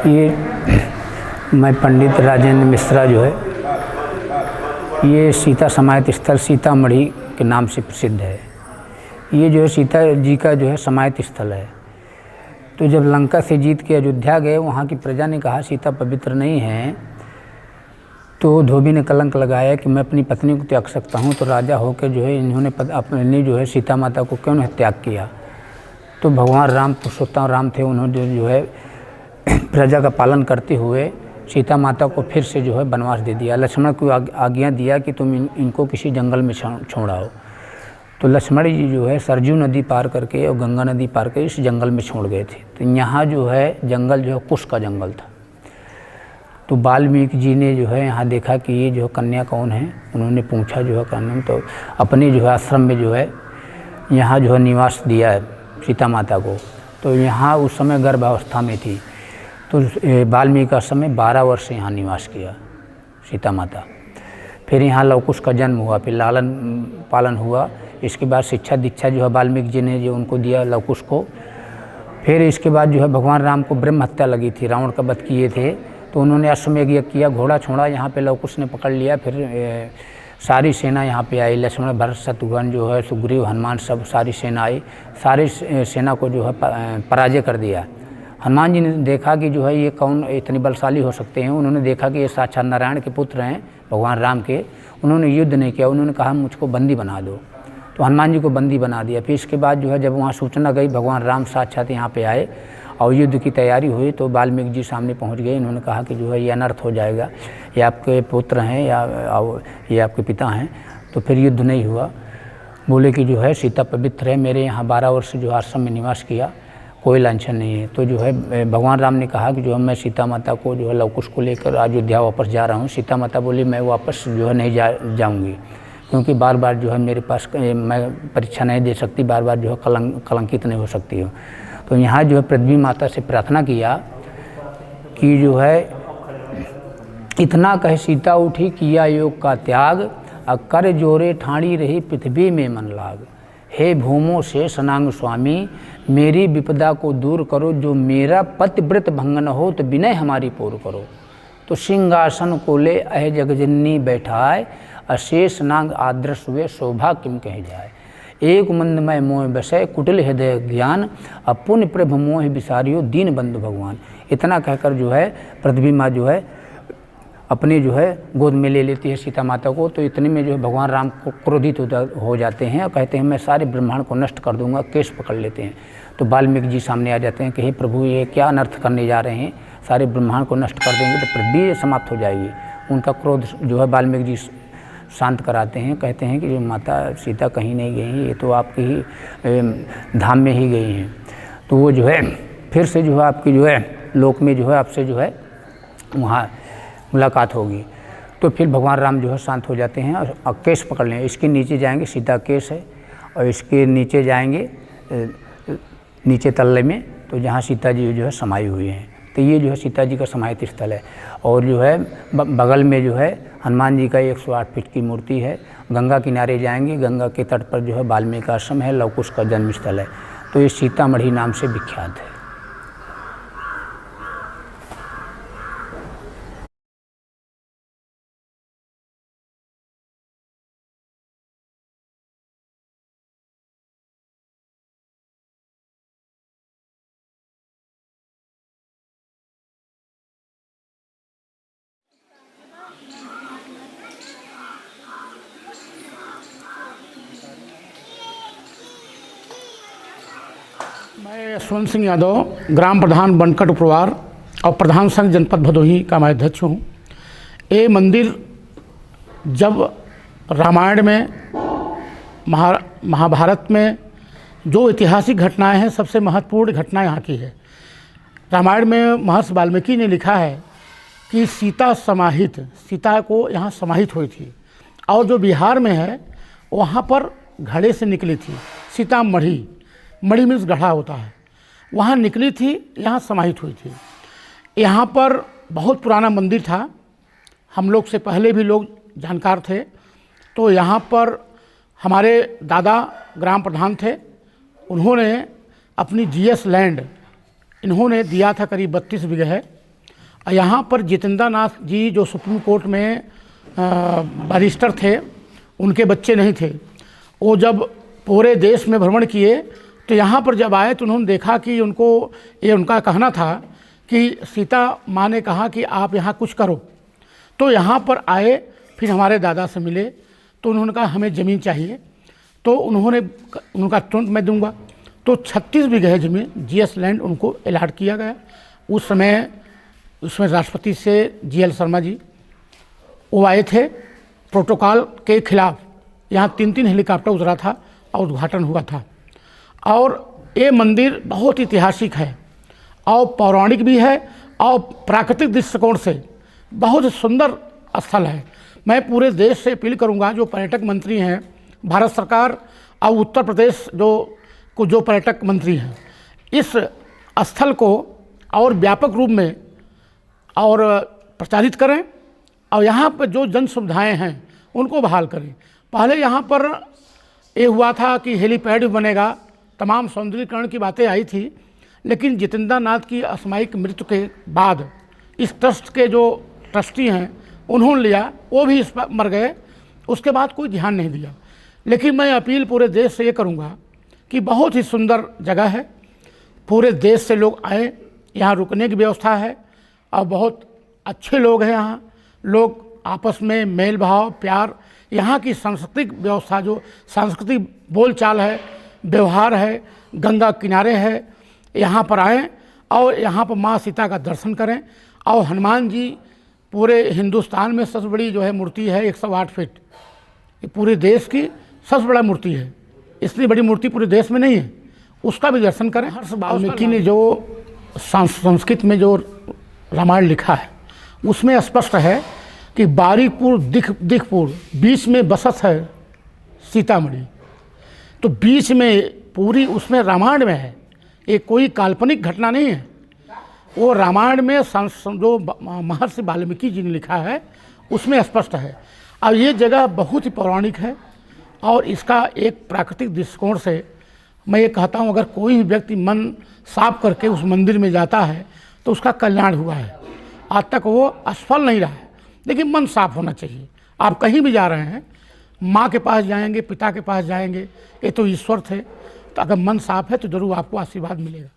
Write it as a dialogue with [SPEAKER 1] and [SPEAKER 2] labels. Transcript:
[SPEAKER 1] ये मैं पंडित राजेंद्र मिश्रा जो है, ये सीता समाहित स्थल सीतामढ़ी के नाम से प्रसिद्ध है। ये जो है सीता जी का जो है समाहित स्थल है। तो जब लंका से जीत के अयोध्या गए, वहाँ की प्रजा ने कहा सीता पवित्र नहीं है, तो धोबी ने कलंक लगाया कि मैं अपनी पत्नी को त्याग सकता हूँ। तो राजा होकर जो है इन्होंने अपने जो है सीता माता को क्यों नहीं त्याग किया। तो भगवान राम पुरुषोत्तम राम थे, उन्होंने जो है प्रजा का पालन करते हुए सीता माता को फिर से जो है वनवास दे दिया। लक्ष्मण को आज्ञा दिया कि तुम इनको किसी जंगल में छोड़ाओ। तो लक्ष्मण जी जो है सरजू नदी पार करके और गंगा नदी पार करके इस जंगल में छोड़ गए थे। तो यहाँ जो है जंगल जो है कुश का जंगल था। तो वाल्मीकि जी ने जो है यहाँ देखा कि ये जो कन्या कौन है, उन्होंने पूछा जो है कन्या, तो अपने जो है आश्रम में जो है यहाँ जो है निवास दिया है सीता माता को। तो यहाँ उस समय गर्भावस्था में थी। तो वाल्मीकि का समय 12 वर्ष यहाँ निवास किया सीता माता। फिर यहाँ लवकुश का जन्म हुआ, फिर लालन पालन हुआ। इसके बाद शिक्षा दीक्षा जो है वाल्मीकि जी ने जो उनको दिया लवकुश को। फिर इसके बाद जो है भगवान राम को ब्रह्म हत्या लगी थी, रावण का वध किए थे, तो उन्होंने अश्वमेध यज्ञ किया, घोड़ा छोड़ा, यहाँ पे लवकुश ने पकड़ लिया। फिर सारी सेना यहाँ पे आई, लक्ष्मण भरत शत्रुघ्न जो है सुग्रीव हनुमान सब सारी सेना आई, सारी सेना को जो है पराजय कर दिया। हनुमान जी ने देखा कि जो है ये कौन इतने बलशाली हो सकते हैं। उन्होंने देखा कि ये साक्षात नारायण के पुत्र हैं भगवान राम के। उन्होंने युद्ध नहीं किया, उन्होंने कहा मुझको बंदी बना दो। तो हनुमान जी को बंदी बना दिया। फिर इसके बाद जो है जब वहाँ सूचना गई भगवान राम साक्षात यहाँ पे आए और युद्ध की तैयारी हुई, तो वाल्मीकि जी सामने पहुँच गए। इन्होंने कहा कि जो है ये अनर्थ हो जाएगा, ये आपके पुत्र हैं या ये आपके पिता हैं। तो फिर युद्ध नहीं हुआ। बोले कि जो है सीता पवित्र है, मेरे यहाँ 12 वर्ष जो आश्रम में निवास किया, कोई लांछन नहीं है। तो जो है भगवान राम ने कहा कि जो है मैं सीता माता को जो है लवकुश को लेकर अयोध्या वापस जा रहा हूँ। सीता माता बोली मैं वापस जो है नहीं जाऊँगी, क्योंकि बार बार जो है मेरे पास मैं परीक्षा नहीं दे सकती, बार बार जो है कलंकित नहीं हो सकती हूँ। तो यहाँ जो है पृथ्वी माता से प्रार्थना किया कि जो है इतना कहे सीता उठी किया योग का त्याग, कर जोरे ठाणी रही पृथ्वी में मन लाग। हे भूमो से सनांग स्वामी, मेरी विपदा को दूर करो, जो मेरा पतिव्रत भंगन हो तो विनय हमारी पूर करो। तो सिंहासन को ले अह जगजननी बैठाए, अशेष नांग आदर्श हुए शोभा किम कहे जाए। एक मंदमय मोह बसय कुटिल हृदय ज्ञान, अपुण्य प्रभ मोह विसारियो दीन बंधु भगवान। इतना कहकर जो है पृथ्वी माँ जो है अपने जो है गोद में ले लेती है सीता माता को। तो इतने में जो है भगवान राम को क्रोधित हो जाते हैं और कहते हैं मैं सारे ब्रह्मांड को नष्ट कर दूंगा, केस पकड़ लेते हैं। तो वाल्मीकि जी सामने आ जाते हैं कि हे प्रभु ये क्या अनर्थ करने जा रहे हैं, सारे ब्रह्मांड को नष्ट कर देंगे तो पृथ्वी समाप्त हो जाएगी। उनका क्रोध जो है वाल्मीकि जी शांत कराते हैं, कहते हैं कि जो माता सीता कहीं नहीं गई हैं, ये तो आपके ही धाम में ही गई हैं। तो वो जो है फिर से जो है आपकी जो है लोक में जो है आपसे जो है वहाँ मुलाकात होगी। तो फिर भगवान राम जो है शांत हो जाते हैं और केस पकड़ लें। इसके नीचे जाएंगे, सीता केस है, और इसके नीचे जाएंगे नीचे तल्ले में, तो जहाँ सीता जी जो है समाई हुई हैं। तो ये जो है सीता जी का समाहित स्थल है। और जो है बगल में जो है हनुमान जी का 108 फीट की मूर्ति है। गंगा किनारे जाएंगे, गंगा के तट पर जो है वाल्मीकि आश्रम है, लवकुश का जन्म स्थल है। तो ये सीतामढ़ी नाम से विख्यात है।
[SPEAKER 2] मैं यशवंत सिंह यादव, ग्राम प्रधान बनकट उपरवार और प्रधान संघ जनपद भदोही का मैं अध्यक्ष हूँ। ये मंदिर जब रामायण में महाभारत में जो ऐतिहासिक घटनाएं हैं, सबसे महत्वपूर्ण घटना यहाँ की है। रामायण में महर्षि वाल्मीकि ने लिखा है कि सीता को यहाँ समाहित हुई थी, और जो बिहार में है वहाँ पर घड़े से निकली थी सीतामढ़ी, मढ़ी मीन्स गढ़ा होता है, वहाँ निकली थी, यहाँ समाहित हुई थी। यहाँ पर बहुत पुराना मंदिर था, हम लोग से पहले भी लोग जानकार थे। तो यहाँ पर हमारे दादा ग्राम प्रधान थे, उन्होंने अपनी जीएस लैंड इन्होंने दिया था करीब 32 बीघे है यहाँ पर जितेंद्र नाथ जी जो सुप्रीम कोर्ट में बैरिस्टर थे, उनके बच्चे नहीं थे। वो जब पूरे देश में भ्रमण किए तो यहाँ पर जब आए तो उन्होंने देखा कि उनको, ये उनका कहना था कि सीता माँ ने कहा कि आप यहाँ कुछ करो। तो यहाँ पर आए, फिर हमारे दादा से मिले तो उन्होंने कहा हमें ज़मीन चाहिए। तो उनका तुरंत मैं दूंगा। तो 36 बीघे ज़मीन जीएस लैंड उनको अलॉट किया गया। उस समय उसमें राष्ट्रपति से जीएल शर्मा जी वो आए थे प्रोटोकॉल के खिलाफ। यहाँ 3 हेलीकॉप्टर उतरा था और उद्घाटन हुआ था। और ये मंदिर बहुत ऐतिहासिक है और पौराणिक भी है और प्राकृतिक दृष्टिकोण से बहुत सुंदर स्थल है। मैं पूरे देश से अपील करूंगा, जो पर्यटक मंत्री हैं, भारत सरकार और उत्तर प्रदेश जो पर्यटक मंत्री हैं, इस स्थल को और व्यापक रूप में और प्रचारित करें और यहाँ पर जो जन सुविधाएँ हैं उनको बहाल करें। पहले यहाँ पर ये हुआ था कि हेलीपैड बनेगा, तमाम सौंदर्यीकरण की बातें आई थी, लेकिन जितेंद्र नाथ की असामयिक मृत्यु के बाद इस ट्रस्ट के जो ट्रस्टी हैं उन्होंने लिया, वो भी इस पर मर गए। उसके बाद कोई ध्यान नहीं दिया। लेकिन मैं अपील पूरे देश से ये करूँगा कि बहुत ही सुंदर जगह है, पूरे देश से लोग आए, यहाँ रुकने की व्यवस्था है और बहुत अच्छे लोग हैं। यहाँ लोग आपस में मेल भाव प्यार, यहाँ की सांस्कृतिक व्यवस्था, जो सांस्कृतिक बोलचाल है, व्यवहार है, गंगा किनारे है, यहाँ पर आएँ और यहाँ पर माँ सीता का दर्शन करें। और हनुमान जी पूरे हिंदुस्तान में सबसे बड़ी जो है मूर्ति है 108 फीट, ये पूरे देश की सबसे बड़ा मूर्ति है। इतनी बड़ी मूर्ति पूरे देश में नहीं है, उसका भी दर्शन करें। महर्षि वाल्मीकि ने जो संस्कृत में जो रामायण लिखा है उसमें स्पष्ट है कि बारीपुर दिखपुर बीच में बसत है सीतामढ़ी। तो बीच में पूरी उसमें रामायण में है, ये कोई काल्पनिक घटना नहीं है। वो रामायण में जो महर्षि वाल्मीकि जी ने लिखा है उसमें स्पष्ट है। अब ये जगह बहुत ही पौराणिक है और इसका एक प्राकृतिक दृष्टिकोण से मैं ये कहता हूँ, अगर कोई भी व्यक्ति मन साफ करके उस मंदिर में जाता है तो उसका कल्याण हुआ है। आज तक वो असफल नहीं रहा है, लेकिन मन साफ होना चाहिए। आप कहीं भी जा रहे हैं, माँ के पास जाएंगे, पिता के पास जाएंगे, ये तो ईश्वर थे, तो अगर मन साफ है तो ज़रूर आपको आशीर्वाद मिलेगा।